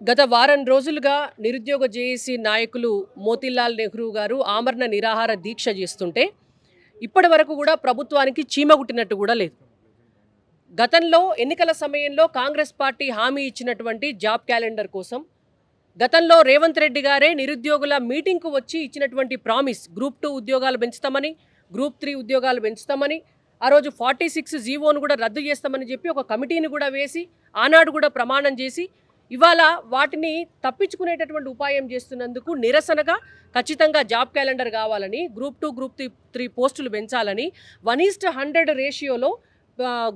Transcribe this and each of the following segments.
గత వారం రోజులుగా నిరుద్యోగ జేఏసీ నాయకులు మోతీలాల్ నెహ్రూ గారు ఆమరణ నిరాహార దీక్ష చేస్తుంటే ఇప్పటి వరకు కూడా ప్రభుత్వానికి చీమ కుట్టినట్టు కూడా లేదు. గతంలో ఎన్నికల సమయంలో కాంగ్రెస్ పార్టీ హామీ ఇచ్చినటువంటి జాబ్ క్యాలెండర్ కోసం గతంలో రేవంత్ రెడ్డి గారే నిరుద్యోగుల మీటింగ్కు వచ్చి ఇచ్చినటువంటి ప్రామిస్ గ్రూప్ 2 ఉద్యోగాలు పెంచుతామని, గ్రూప్ 3 ఉద్యోగాలు పెంచుతామని, ఆ రోజు 46 జీవోను కూడా రద్దు చేస్తామని చెప్పి ఒక కమిటీని కూడా వేసి ఆనాడు కూడా ప్రమాణం చేసి ఇవాళ వాటిని తప్పించుకునేటటువంటి ఉపాయం చేస్తున్నందుకు నిరసనగా ఖచ్చితంగా జాబ్ క్యాలెండర్ కావాలని, గ్రూప్ 2 గ్రూప్ 3 పోస్టులు పెంచాలని 1:100 రేషియోలో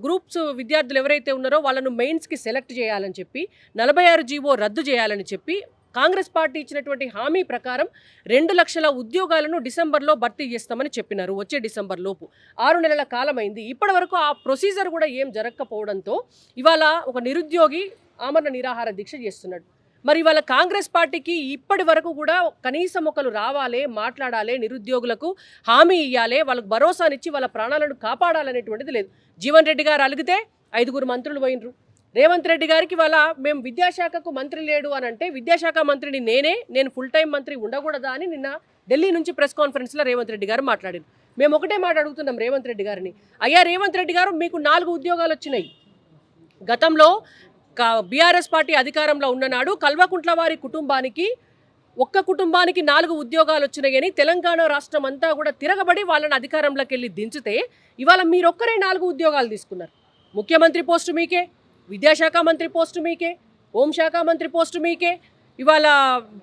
గ్రూప్స్ విద్యార్థులు ఎవరైతే ఉన్నారో వాళ్ళను మెయిన్స్కి సెలెక్ట్ చేయాలని చెప్పి 46 జీవో రద్దు చేయాలని చెప్పి కాంగ్రెస్ పార్టీ ఇచ్చినటువంటి హామీ ప్రకారం 2 లక్షల ఉద్యోగాలను డిసెంబర్లో భర్తీ చేస్తామని చెప్పినారు. వచ్చే డిసెంబర్ లోపు 6 నెలల కాలమైంది. ఇప్పటి వరకు ఆ ప్రొసీజర్ కూడా ఏం జరగకపోవడంతో ఇవాళ ఒక నిరుద్యోగి ఆమరణ నిరాహార దీక్ష చేస్తున్నాడు. మరి ఇవాళ కాంగ్రెస్ పార్టీకి ఇప్పటి వరకు కూడా కనీసం ఒకరు రావాలి, మాట్లాడాలి, నిరుద్యోగులకు హామీ ఇవ్వాలి, వాళ్ళకు భరోసానిచ్చి వాళ్ళ ప్రాణాలను కాపాడాలనేటువంటిది లేదు. జీవన్ రెడ్డి గారు అలిగితే 5 మంత్రులు పోయినరు. రేవంత్ రెడ్డి గారికి వాళ్ళ మేము విద్యాశాఖకు మంత్రి లేడు అని అంటే విద్యాశాఖ మంత్రిని నేను ఫుల్ టైం మంత్రి ఉండకూడదా అని నిన్న ఢిల్లీ నుంచి ప్రెస్ కాన్ఫరెన్స్లో రేవంత్ రెడ్డి గారు మాట్లాడారు. మేము ఒకటే మాట అడుగుతున్నాం రేవంత్ రెడ్డి గారిని, అయ్యా రేవంత్ రెడ్డి గారు మీకు 4 ఉద్యోగాలు వచ్చినాయి. గతంలో బీఆర్ఎస్ పార్టీ అధికారంలో ఉన్ననాడు కల్వకుంట్ల వారి కుటుంబానికి ఒక్క కుటుంబానికి 4 ఉద్యోగాలు వచ్చినాయని తెలంగాణ రాష్ట్రం అంతా కూడా తిరగబడి వాళ్ళని అధికారంలోకి వెళ్ళి దించితే ఇవాళ మీరొక్కరే 4 ఉద్యోగాలు తీసుకున్నారు. ముఖ్యమంత్రి పోస్టు మీకే, విద్యాశాఖ మంత్రి పోస్టు మీకే, హోంశాఖ మంత్రి పోస్టు మీకే, ఇవాళ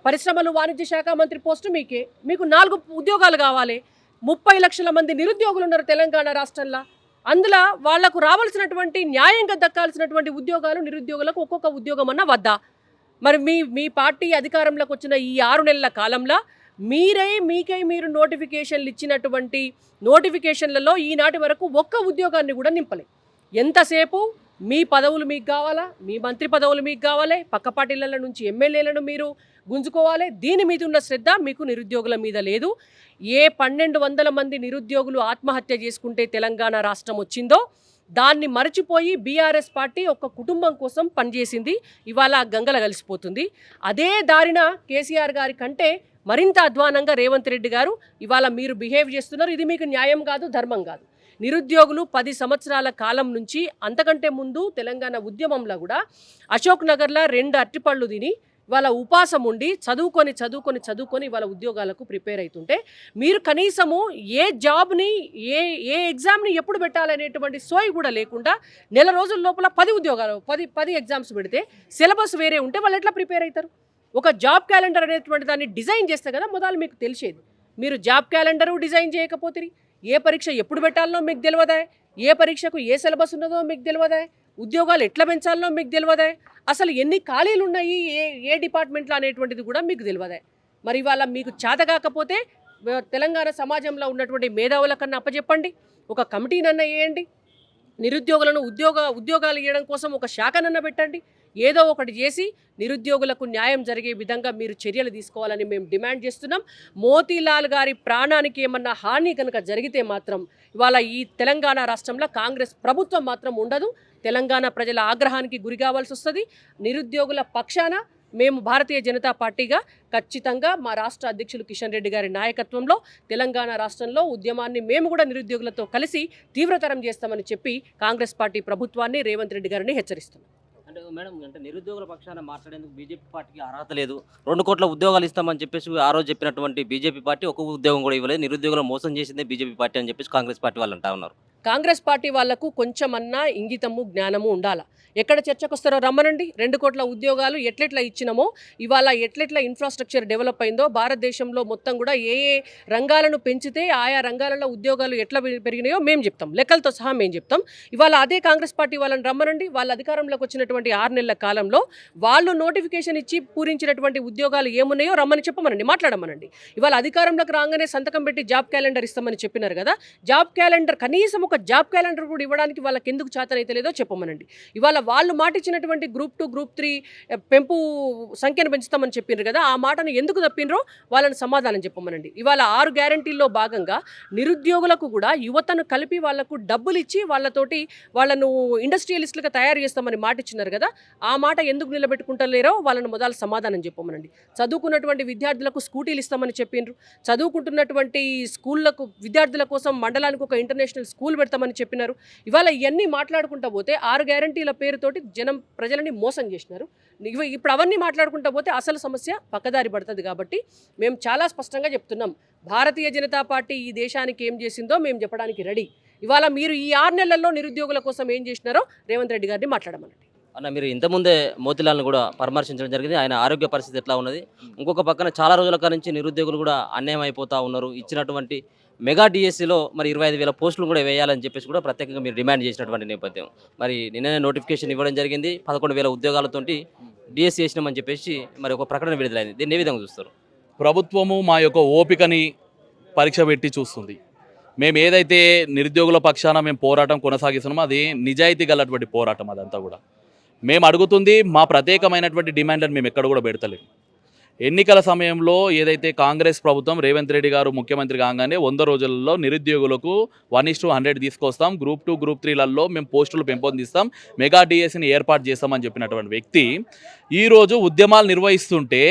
పరిశ్రమలు వాణిజ్య శాఖ మంత్రి పోస్టు మీకే. మీకు 4 ఉద్యోగాలు కావాలి. 30 లక్షల మంది నిరుద్యోగులు ఉన్నారు తెలంగాణ రాష్ట్రంలో. అందులో వాళ్లకు రావాల్సినటువంటి న్యాయంగా దక్కాల్సినటువంటి ఉద్యోగాలు నిరుద్యోగులకు ఒక్కొక్క ఉద్యోగం అన్నా వద్దా? మరి మీ పార్టీ అధికారంలోకి వచ్చిన ఈ 6 నెలల కాలంలో మీకై మీరు నోటిఫికేషన్లు ఇచ్చినటువంటి నోటిఫికేషన్లలో ఈనాటి వరకు ఒక్క ఉద్యోగాన్ని కూడా నింపలే. ఎంతసేపు మీ పదవులు మీకు కావాలా, మీ మంత్రి పదవులు మీకు కావాలి, పక్క పార్టీల నుంచి ఎమ్మెల్యేలను మీరు గుంజుకోవాలి. దీని మీద ఉన్న శ్రద్ధ మీకు నిరుద్యోగుల మీద లేదు. ఏ 1200 మంది నిరుద్యోగులు ఆత్మహత్య చేసుకుంటే తెలంగాణ రాష్ట్రం వచ్చిందో దాన్ని మరచిపోయి బీఆర్ఎస్ పార్టీ ఒక కుటుంబం కోసం పనిచేసింది. ఇవాళ గంగల కలిసిపోతుంది. అదే దారిన కేసీఆర్ గారి కంటే మరింత అధ్వానంగా రేవంత్ రెడ్డి గారు ఇవాళ మీరు బిహేవ్ చేస్తున్నారు. ఇది మీకు న్యాయం కాదు, ధర్మం కాదు. నిరుద్యోగులు 10 సంవత్సరాల కాలం నుంచి అంతకంటే ముందు తెలంగాణ ఉద్యమంలో కూడా అశోక్ నగర్లో 2 అరటిపళ్ళు తిని వాళ్ళ ఉపాసం ఉండి చదువుకొని వాళ్ళ ఉద్యోగాలకు ప్రిపేర్ అవుతుంటే మీరు కనీసము ఏ జాబ్ని ఏ ఎగ్జామ్ని ఎప్పుడు పెట్టాలనేటువంటి సోయి కూడా లేకుండా నెల రోజుల లోపల 10 ఉద్యోగాలు 10 ఎగ్జామ్స్ పెడితే సిలబస్ వేరే ఉంటే వాళ్ళు ఎట్లా ప్రిపేర్ అవుతారు? ఒక జాబ్ క్యాలెండర్ అనేటువంటి దాన్ని డిజైన్ చేస్తే కదా మొదలు మీకు తెలిసేది. మీరు జాబ్ క్యాలెండరు డిజైన్ చేయకపోతే ఏ పరీక్ష ఎప్పుడు పెట్టాలనో మీకు తెలియదా? ఏ పరీక్షకు ఏ సిలబస్ ఉన్నదో మీకు తెలియదా? ఉద్యోగాలు ఎట్లా పెంచాలనో మీకు తెలియదా? అసలు ఎన్ని ఖాళీలు ఉన్నాయి ఏ డిపార్ట్మెంట్లో అనేటువంటిది కూడా మీకు తెలియదా? మరి ఇవాళ మీకు చేత కాకపోతే తెలంగాణ సమాజంలో ఉన్నటువంటి మేధావుల కన్నా అప్పచెప్పండి, ఒక కమిటీనన్నా వేయండి, నిరుద్యోగులను ఉద్యోగాలు ఇవ్వడం కోసం ఒక శాఖనన్నా పెట్టండి. ఏదో ఒకటి చేసి నిరుద్యోగులకు న్యాయం జరిగే విధంగా మీరు చర్యలు తీసుకోవాలని మేము డిమాండ్ చేస్తున్నాం. మోతీలాల్ గారి ప్రాణానికి ఏమన్నా హాని కనుక జరిగితే మాత్రం ఇవాళ ఈ తెలంగాణ రాష్ట్రంలో కాంగ్రెస్ ప్రభుత్వం మాత్రం ఉండదు. తెలంగాణ ప్రజల ఆగ్రహానికి గురి కావాల్సి వస్తుంది. నిరుద్యోగుల పక్షాన మేము భారతీయ జనతా పార్టీగా ఖచ్చితంగా మా రాష్ట్ర అధ్యక్షులు కిషన్ రెడ్డి గారి నాయకత్వంలో తెలంగాణ రాష్ట్రంలో ఉద్యమాన్ని మేము కూడా నిరుద్యోగులతో కలిసి తీవ్రతరం చేస్తామని చెప్పి కాంగ్రెస్ పార్టీ ప్రభుత్వాన్ని రేవంత్ రెడ్డి గారిని హెచ్చరిస్తున్నాం. అంటే మేడం, అంటే నిరుద్యోగుల పక్షాన మాట్లాడేందుకు బీజేపీ పార్టీకి అర్హత లేదు, 2 కోట్ల ఉద్యోగాలు ఇస్తామని చెప్పేసి ఆ రోజు చెప్పినటువంటి బీజేపీ పార్టీ ఒక ఉద్యోగం కూడా ఇవ్వలేదు, నిరుద్యోగులను మోసం చేసిందే బీజేపీ పార్టీ అని చెప్పేసి కాంగ్రెస్ పార్టీ వాళ్ళు అంటా ఉన్నారు. కాంగ్రెస్ పార్టీ వాళ్లకు కొంచెమన్నా ఇంగితము జ్ఞానము ఉండాలా. ఎక్కడ చర్చకు వస్తారో రమ్మనండి. 2 కోట్ల ఉద్యోగాలు ఎట్లెట్లా ఇచ్చినామో ఇవాళ ఎట్లెట్లా ఇన్ఫ్రాస్ట్రక్చర్ డెవలప్ అయిందో భారతదేశంలో మొత్తం కూడా ఏ రంగాలను పెంచితే ఆయా రంగాలలో ఉద్యోగాలు ఎట్లా పెరిగినాయో మేము చెప్తాం, లెక్కలతో సహా మేము చెప్తాం. ఇవాళ అదే కాంగ్రెస్ పార్టీ వాళ్ళని రమ్మనండి. వాళ్ళ అధికారంలోకి వచ్చినటువంటి 6 నెలల కాలంలో వాళ్ళు నోటిఫికేషన్ ఇచ్చి పూరించినటువంటి ఉద్యోగాలు ఏమున్నాయో రమ్మని చెప్పమనండి, మాట్లాడమనండి. ఇవాళ అధికారంలోకి రాగానే సంతకం పెట్టి జాబ్ క్యాలెండర్ ఇస్తామని చెప్పినారు కదా. జాబ్ క్యాలెండర్ కనీసం ఒక ఒక జాబ్ క్యాలెండర్ కూడా ఇవ్వడానికి వాళ్ళకి ఎందుకు చేతనైతే లేదో చెప్పమనండి. ఇవాళ వాళ్ళు మాట ఇచ్చినటువంటి గ్రూప్ 2, గ్రూప్ 3 పెంపు సంఖ్యను పెంచుతామని చెప్పిండ్రు కదా, ఆ మాటను ఎందుకు తప్పిండ్రో వాళ్ళని సమాధానం చెప్పమనండి. ఇవాళ 6 గ్యారంటీల్లో భాగంగా నిరుద్యోగులకు కూడా యువతను కలిపి వాళ్లకు డబ్బులు ఇచ్చి వాళ్ళను ఇండస్ట్రియలిస్టులుగా తయారు చేస్తామని మాట ఇచ్చినారు కదా, ఆ మాట ఎందుకు నిలబెట్టుకుంటలేరో వాళ్ళని మొదలు సమాధానం చెప్పమనండి. చదువుకున్నటువంటి విద్యార్థులకు స్కూటీలు ఇస్తామని చెప్పిండ్రు, చదువుకుంటున్నటువంటి స్కూళ్ళకు విద్యార్థుల కోసం మండలానికి ఒక ఇంటర్నేషనల్ స్కూల్ పెడతామని చెప్పినారు. ఇవాళ ఇవన్నీ మాట్లాడుకుంటా పోతే 6 గ్యారంటీల పేరుతోటి ప్రజలని మోసం చేసినారు. ఇప్పుడు అవన్నీ మాట్లాడుకుంటా పోతే అసలు సమస్య పక్కదారి పడుతుంది. కాబట్టి మేము చాలా స్పష్టంగా చెప్తున్నాం, భారతీయ జనతా పార్టీ ఈ దేశానికి ఏం చేసిందో మేము చెప్పడానికి రెడీ. ఇవాళ మీరు ఈ 6 నెలల్లో నిరుద్యోగుల కోసం ఏం చేసినారో రేవంత్ రెడ్డి గారిని మాట్లాడమనండి. అన్న, మీరు ఇంతకుముందే మోతిలాల్ని కూడా పరామర్శించడం జరిగింది. ఆయన ఆరోగ్య పరిస్థితి ఎట్లా ఉన్నది? ఇంకొక పక్కన చాలా రోజుల కాడ నుంచి నిరుద్యోగులు కూడా అన్యాయం అయిపోతూ ఉన్నారు. ఇచ్చినటువంటి మెగా డిఎస్సిలో మరి 25,000 పోస్టులు కూడా వేయాలని చెప్పేసి కూడా ప్రత్యేకంగా మీరు డిమాండ్ చేసినటువంటి నేపథ్యం. మరి నిన్ననే నోటిఫికేషన్ ఇవ్వడం జరిగింది. 11,000 ఉద్యోగాలతోటి డిఎస్సి చేసినామని చెప్పేసి మరి ఒక ప్రకటన విడుదలైంది. దీన్ని ఏ విధంగా చూస్తారు? ప్రభుత్వము మా యొక్క ఓపికని పరీక్ష పెట్టి చూస్తుంది. మేము ఏదైతే నిరుద్యోగుల పక్షాన మేము పోరాటం కొనసాగిస్తున్నామో అది నిజాయితీ గలటువంటి పోరాటం. అదంతా కూడా మేము అడుగుతుంది మా ప్రత్యేకమైనటువంటి డిమాండ్లను మేము ఎక్కడ కూడా పెడతలేము. ఎన్నికల సమయంలో ఏదైతే కాంగ్రెస్ ప్రభుత్వం రేవంత్ రెడ్డి గారు ముఖ్యమంత్రి కాగానే 100 రోజులలో నిరుద్యోగులకు 1:100 తీసుకొస్తాం, గ్రూప్ 2, గ్రూప్ 3లలో మేము పోస్టులు పెంపొందిస్తాం, మెగా డిఎస్సిని ఏర్పాటు చేస్తామని చెప్పినటువంటి వ్యక్తి ఈరోజు ఉద్యమాలు నిర్వహిస్తుంటే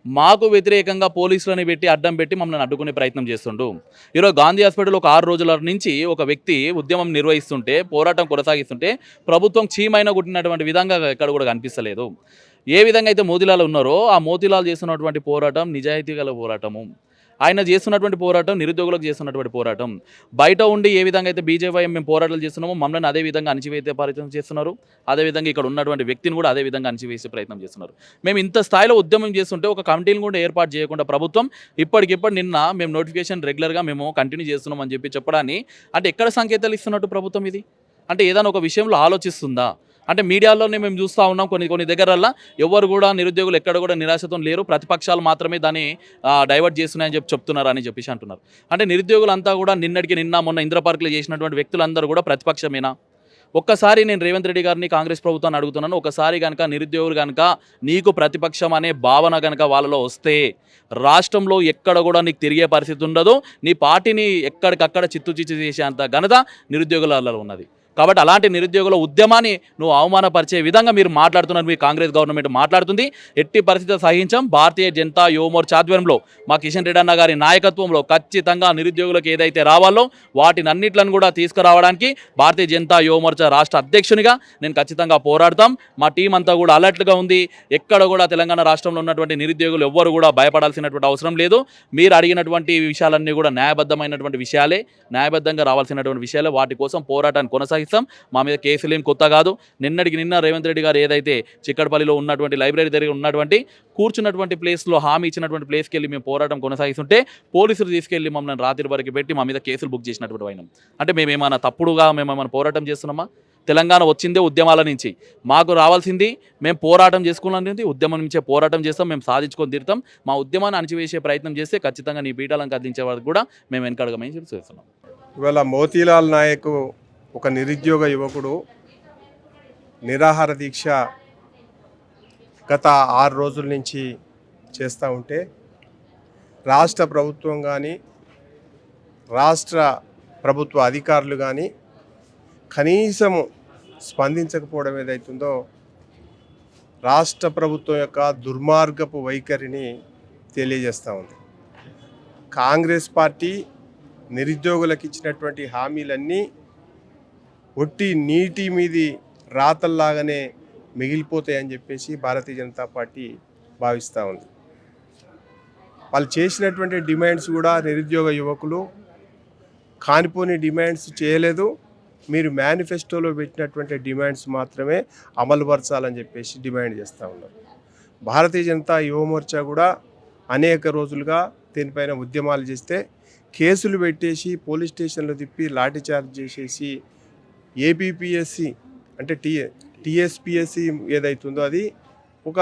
మాకు వ్యతిరేకంగా పోలీసులని పెట్టి అడ్డం పెట్టి మమ్మల్ని అడ్డుకునే ప్రయత్నం చేస్తుండు. ఈరోజు గాంధీ హాస్పిటల్ ఒక 6 రోజుల నుంచి ఒక వ్యక్తి ఉద్యమం నిర్వహిస్తుంటే, పోరాటం కొనసాగిస్తుంటే ప్రభుత్వం చీమైన గుట్టినటువంటి విధంగా ఎక్కడ కూడా కనిపిస్తలేదు. ఏ విధంగా అయితే మోతిలాల్ ఉన్నారో ఆ మోతిలాల్ చేస్తున్నటువంటి పోరాటం నిజాయితీ గల పోరాటము. ఆయన చేస్తున్నటువంటి పోరాటం నిరుద్యోగులకు చేస్తున్నటువంటి పోరాటం. బయట ఉండి ఏ విధంగా అయితే బీజేపీ మేము పోరాటాలు చేస్తున్నామో మమ్మల్ని అదే విధంగా అణచివేసే ప్రయత్నం చేస్తున్నారు. అదేవిధంగా ఇక్కడ ఉన్నటువంటి వ్యక్తిని కూడా అదే విధంగా అణచివేసే ప్రయత్నం చేస్తున్నారు. మేము ఇంత స్థాయిలో ఉద్యమం చేస్తుంటే ఒక కమిటీని కూడా ఏర్పాటు చేయకుండా ప్రభుత్వం ఇప్పటికిప్పుడు నిన్న మేము నోటిఫికేషన్ రెగ్యులర్గా మేము కంటిన్యూ చేస్తున్నాం అని చెప్పడాన్ని అంటే ఎక్కడ సంకేతాలు ఇస్తున్నట్టు ప్రభుత్వం ఇది? అంటే ఏదైనా ఒక విషయంలో ఆలోచిస్తుందా? అంటే మీడియాలోనే మేము చూస్తూ ఉన్నాం కొన్ని దగ్గరల్లో ఎవరు కూడా నిరుద్యోగులు ఎక్కడ కూడా నిరాశతో లేరు, ప్రతిపక్షాలు మాత్రమే దాన్ని డైవర్ట్ చేస్తున్నాయని చెప్తున్నారు అని చెప్పేసి అంటున్నారు. అంటే నిరుద్యోగులంతా కూడా నిన్న మొన్న ఇంద్ర పార్కులు చేసినటువంటి వ్యక్తులందరూ కూడా ప్రతిపక్షమేనా? ఒక్కసారి నేను రేవంత్ రెడ్డి గారిని కాంగ్రెస్ ప్రభుత్వాన్ని అడుగుతున్నాను, ఒకసారి కనుక నిరుద్యోగులు కనుక నీకు ప్రతిపక్షం అనే భావన కనుక వాళ్ళలో వస్తే రాష్ట్రంలో ఎక్కడ కూడా నీకు తిరిగే పరిస్థితి ఉండదు. నీ పార్టీని ఎక్కడికక్కడ చిత్తు చేసేంత ఘనత నిరుద్యోగులలో ఉన్నది. కాబట్టి అలాంటి నిరుద్యోగుల ఉద్యమాన్ని నువ్వు అవమానపరిచే విధంగా మీరు మాట్లాడుతున్నారు. మీ కాంగ్రెస్ గవర్నమెంట్ మాట్లాడుతుంది. ఎట్టి పరిస్థితి సహించాం. భారతీయ జనతా యువమోర్చా ఆధ్వర్యంలో మా కిషన్ రెడ్డి అన్న గారి నాయకత్వంలో ఖచ్చితంగా నిరుద్యోగులకు ఏదైతే రావాలో వాటినన్నిట్లను కూడా తీసుకురావడానికి భారతీయ జనతా యువమోర్చా రాష్ట్ర అధ్యక్షునిగా నేను ఖచ్చితంగా పోరాడతాం. మా టీం అంతా కూడా అలర్ట్గా ఉంది. ఎక్కడ కూడా తెలంగాణ రాష్ట్రంలో ఉన్నటువంటి నిరుద్యోగులు ఎవ్వరు కూడా భయపడాల్సినటువంటి అవసరం లేదు. మీరు అడిగినటువంటి విషయాలన్నీ కూడా న్యాయబద్ధమైనటువంటి విషయాలే, న్యాయబద్ధంగా రావాల్సినటువంటి విషయాలే. వాటి కోసం పోరాటాన్ని కొనసాగిస్తాం. మా మీద కేసులు ఏం కొత్త కాదు. నిన్న రేవంత్ రెడ్డి గారు ఏదైతే చిక్కడపల్లిలో ఉన్నటువంటి లైబ్రరీ దగ్గర ఉన్నటువంటి కూర్చున్నటువంటి ప్లేస్లో హామీ ఇచ్చినటువంటి ప్లేస్కి వెళ్ళి మేము పోరాటం కొనసాగిస్తుంటే పోలీసులు తీసుకెళ్లి మమ్మల్ని రాత్రి వరకు పెట్టి మా మీద కేసులు బుక్ చేసినటువంటి అయినాం. అంటే మేమేమైనా తప్పుడుగా మేమేమైనా పోరాటం చేస్తున్నామా? తెలంగాణ వచ్చిందే ఉద్యమాల నుంచి. మాకు రావాల్సింది మేము పోరాటం చేసుకున్నది ఉద్యమం నుంచే పోరాటం చేస్తాం. మేము సాధించుకొని తీరుతాం. మా ఉద్యమాన్ని అణచివేసే ప్రయత్నం చేస్తే ఖచ్చితంగా నీ పీఠాలను కదిలించే వరకు కూడా మేము వెనకడగమని చేస్తున్నాం. ఇవాళ మోతీలాల్ నాయక్ ఒక నిరుద్యోగ యువకుడు నిరాహార దీక్ష గత 6 రోజుల నుంచి చేస్తూ ఉంటే రాష్ట్ర ప్రభుత్వం కానీ రాష్ట్ర ప్రభుత్వ అధికారులు కానీ కనీసం స్పందించకపోవడం ఏదైతుందో రాష్ట్ర ప్రభుత్వం యొక్క దుర్మార్గపు వైఖరిని తెలియజేస్తూ ఉంది. కాంగ్రెస్ పార్టీ నిరుద్యోగులకు ఇచ్చినటువంటి హామీలన్నీ ఒట్టి నీటి మీది రాతల్లాగానే మిగిలిపోతాయని చెప్పేసి భారతీయ జనతా పార్టీ భావిస్తూ ఉంది. వాళ్ళు చేసినటువంటి డిమాండ్స్ కూడా నిరుద్యోగ యువకులు కానిపోని డిమాండ్స్ చేయలేదు. మీరు మేనిఫెస్టోలో పెట్టినటువంటి డిమాండ్స్ మాత్రమే అమలుపరచాలని చెప్పేసి డిమాండ్ చేస్తూ ఉన్నారు. భారతీయ జనతా యువమోర్చా కూడా అనేక రోజులుగా దీనిపైన ఉద్యమాలు చేస్తే కేసులు పెట్టేసి పోలీస్ స్టేషన్లో తిప్పి లాఠీచార్జ్ చేసేసి ఏపీపీఎస్సి అంటే టీఎస్పీఎస్సి ఏదైతుందో అది ఒక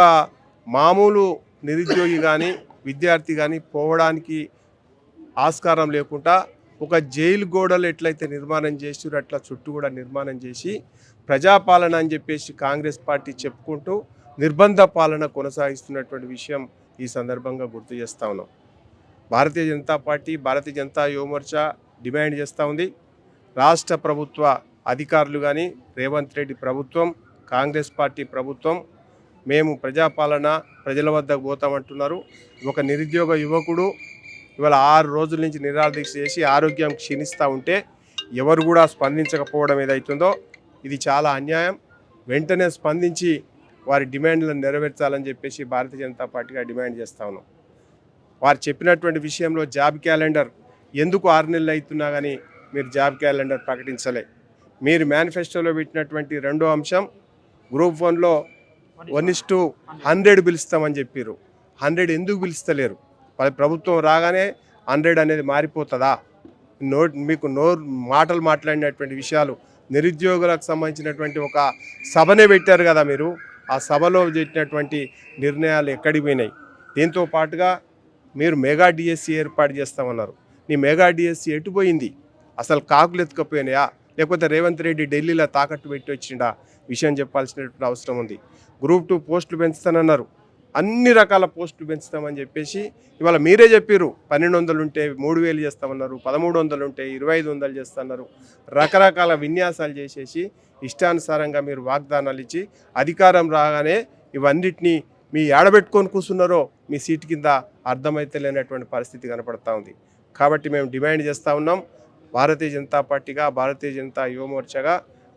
మామూలు నిరుద్యోగి కానీ విద్యార్థి కానీ పోవడానికి ఆస్కారం లేకుండా ఒక జైలు గోడలు ఎట్లయితే నిర్మాణం చేసిరో అట్లా చుట్టూ కూడా నిర్మాణం చేసి ప్రజాపాలన అని చెప్పేసి కాంగ్రెస్ పార్టీ చెప్పుకుంటూ నిర్బంధ పాలన కొనసాగిస్తున్నటువంటి విషయం ఈ సందర్భంగా గుర్తు చేస్తూ ఉన్నాం. భారతీయ జనతా పార్టీ, భారతీయ జనతా యువమోర్చా డిమాండ్ చేస్తూ ఉంది. రాష్ట్ర ప్రభుత్వ అధికారులు కానీ, రేవంత్ రెడ్డి ప్రభుత్వం, కాంగ్రెస్ పార్టీ ప్రభుత్వం మేము ప్రజాపాలన ప్రజల వద్దకు పోతామంటున్నారు. ఒక నిరుద్యోగ యువకుడు ఇవాళ 6 రోజుల నుంచి నిరాదీక్ష చేసి ఆరోగ్యం క్షీణిస్తూ ఉంటే ఎవరు కూడా స్పందించకపోవడం ఏదైతుందో ఇది చాలా అన్యాయం. వెంటనే స్పందించి వారి డిమాండ్లను నెరవేర్చాలని చెప్పేసి భారతీయ జనతా పార్టీగా డిమాండ్ చేస్తూ ఉన్నాం. వారు చెప్పినటువంటి విషయంలో జాబ్ క్యాలెండర్ ఎందుకు 6 నెలలు అవుతున్నా కానీ మీరు జాబ్ క్యాలెండర్ ప్రకటించలే. మీరు మేనిఫెస్టోలో పెట్టినటువంటి రెండో అంశం గ్రూప్ 1లో 1:100 పిలుస్తామని చెప్పారు. 100 ఎందుకు పిలుస్తలేరు? ప్రభుత్వం రాగానే 100 అనేది మారిపోతుందా? మీకు మాటలు మాట్లాడినటువంటి విషయాలు నిరుద్యోగులకు సంబంధించినటువంటి ఒక సభనే పెట్టారు కదా మీరు. ఆ సభలో చేసినటువంటి నిర్ణయాలు ఎక్కడికి పోయినాయి? దీంతో పాటుగా మీరు మెగా డిఎస్సి ఏర్పాటు చేస్తామన్నారు. నీ మెగా డిఎస్సి ఎటుపోయింది? అసలు కాకులు ఎత్తుకపోయినాయా, లేకపోతే రేవంత్ రెడ్డి ఢిల్లీలో తాకట్టు పెట్టి వచ్చిండా? విషయం చెప్పాల్సినటువంటి అవసరం ఉంది. గ్రూప్ 2 పోస్టులు పెంచుతానన్నారు. అన్ని రకాల పోస్టులు పెంచుతామని చెప్పేసి ఇవాళ మీరే చెప్పారు. 1200 ఉంటే 3000 చేస్తామన్నారు, 1300 ఉంటే 2500 చేస్తున్నారు. రకరకాల విన్యాసాలు చేసేసి ఇష్టానుసారంగా మీరు వాగ్దానాలు ఇచ్చి అధికారం రాగానే ఇవన్నిటినీ మీ ఏడబెట్టుకొని కూర్చున్నారో మీ సీటు కింద అర్థమైతే లేనటువంటి పరిస్థితి కనపడతా ఉంది. కాబట్టి మేము డిమాండ్ చేస్తూ ఉన్నాం. భారతీయ జనతా పార్టీగా, భారతీయ జనతా యువమోర్చాగా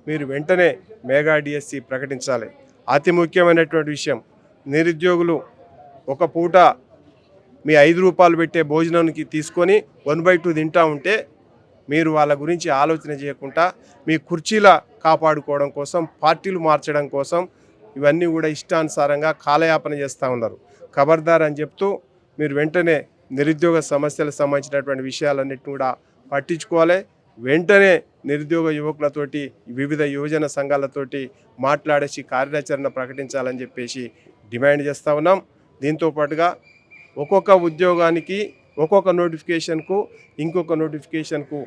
మీరు వెంటనే మెగా డిఎస్సి ప్రకటించాలి. అతి ముఖ్యమైనటువంటి విషయం, నిరుద్యోగులు ఒక పూట మీ 5 రూపాయలు పెట్టే భోజనానికి తీసుకొని 1/2 తింటా ఉంటే మీరు వాళ్ళ గురించి ఆలోచన చేయకుండా మీ కుర్చీల కాపాడుకోవడం కోసం, పార్టీలు మార్చడం కోసం ఇవన్నీ కూడా ఇష్టానుసారంగా కాలయాపన చేస్తూ ఉన్నారు. ఖబర్దార్ అని చెప్తూ మీరు వెంటనే నిరుద్యోగ సమస్యలకు సంబంధించినటువంటి విషయాలన్నింటినీ కూడా పట్టించుకోవాలి. వెంటనే నిరుద్యోగ యువకులతోటి, వివిధ యువజన సంఘాలతోటి మాట్లాడేసి కార్యాచరణ ప్రకటించాలని చెప్పేసి డిమాండ్ చేస్తూ ఉన్నాం. దీంతో పాటుగా ఒక్కొక్క ఉద్యోగానికి, ఒక్కొక్క నోటిఫికేషన్కు, ఇంకొక నోటిఫికేషన్కు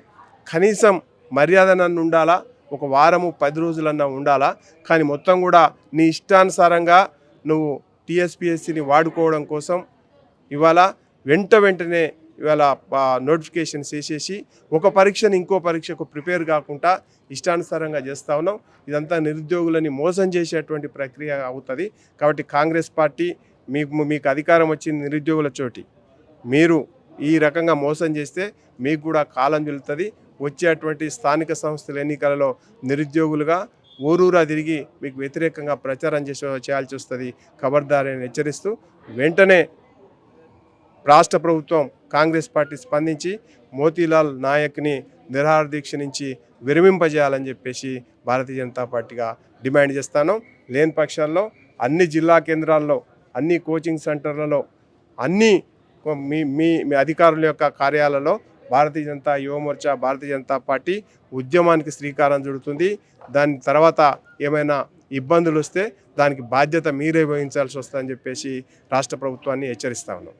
కనీసం మర్యాద నన్ను ఉండాలా, ఒక వారము 10 రోజులన్నా ఉండాలా. కానీ మొత్తం కూడా నీ ఇష్టానుసారంగా నువ్వు టీఎస్పీఎస్సీని వాడుకోవడం కోసం ఇవాళ వెంటనే ఇవాళ నోటిఫికేషన్స్ వేసేసి ఒక పరీక్షను ఇంకో పరీక్షకు ప్రిపేర్ కాకుండా ఇష్టానుసారంగా చేస్తూ ఉన్నాం. ఇదంతా నిరుద్యోగులని మోసం చేసేటువంటి ప్రక్రియ అవుతుంది. కాబట్టి కాంగ్రెస్ పార్టీ మీకు అధికారం వచ్చింది నిరుద్యోగుల చోటి, మీరు ఈ రకంగా మోసం చేస్తే మీకు కూడా కాలం చెల్లుతుంది. వచ్చేటువంటి స్థానిక సంస్థల ఎన్నికలలో నిరుద్యోగులుగా ఊరూరా తిరిగి మీకు వ్యతిరేకంగా ప్రచారం చేయాల్సి వస్తుంది. ఖబర్దారని హెచ్చరిస్తూ వెంటనే రాష్ట్ర ప్రభుత్వం, కాంగ్రెస్ పార్టీ స్పందించి మోతీలాల్ నాయక్ని నిరాహార దీక్ష నుంచి విరమింపజేయాలని చెప్పేసి భారతీయ జనతా పార్టీగా డిమాండ్ చేస్తాను. లేని పక్షాల్లో అన్ని జిల్లా కేంద్రాల్లో, అన్ని కోచింగ్ సెంటర్లలో, అన్ని మీ అధికారుల యొక్క కార్యాలయాలలో భారతీయ జనతా యువమోర్చా, భారతీయ జనతా పార్టీ ఉద్యమానికి శ్రీకారం చుడుతుంది. దాని తర్వాత ఏమైనా ఇబ్బందులు వస్తే దానికి బాధ్యత మీరే వహించాల్సి వస్తుందని చెప్పేసి రాష్ట్ర ప్రభుత్వాన్ని హెచ్చరిస్తా ఉన్నాం.